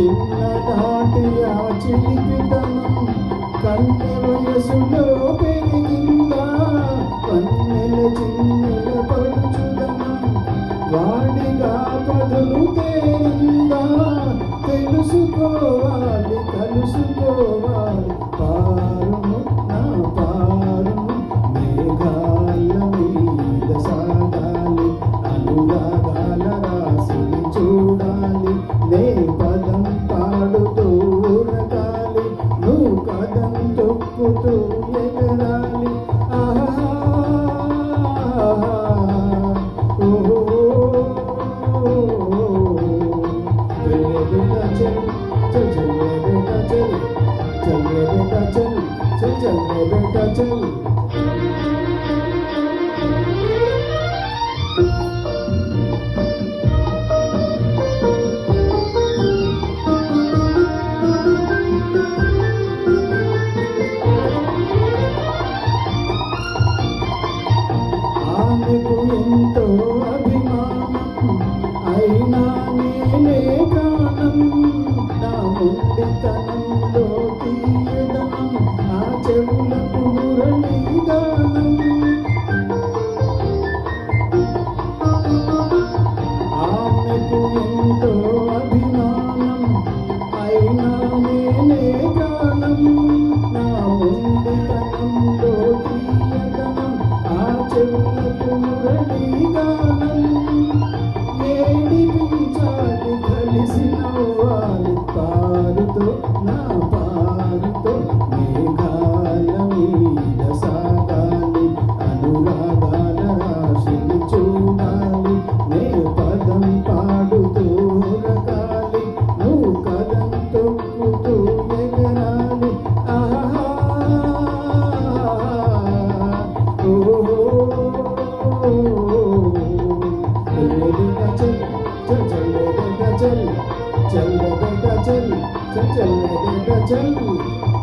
చిన్ననాటి ఆ చిలిపితనం కన్నె వయసులో పెరిగిందా కన్నెల చిన్నెల పడుచుదనం వాడిగా పదులు తేరిందా తెలుసుకోవాలి కలుసుకోవాలి పారును నా పారును మేఘాల మీద సాగాలి అనురాగాల రాశిని చూడాలి నే పదం పాడుతూ ఉరకాలి నువ్వు కదం తొక్కుతూ ఎగరాలి ఆహా चल चल रे बेटा चल चल रे बेटा चल चल चल रे बेटा चल ఆమెకు ఎంతో అభిమానం అయినా నేనే ప్రాణం నా మొండితనంలో తీయదనం ఆ చెవులకు మురళీగానం ఆమెకు ఎంతో అభిమానం అయినా నేనే ప్రాణం నా మొండితనంలో తీయదనం ఆ చెవులకు మురళీగానం ఏడిపించాలి కలిసి నవ్వాలి పారుతో నా పారుతో మేఘాల మీద సాగాలి అనురాగాల రాశిని చూడాలి నే పదం పాడుతూ రకాలి నువ్వు కదం తొక్కుతూ ఎగరాలి ఆహా चल चल रे बेटा चल चल रे बेटा चल चल चल रे बेटा चल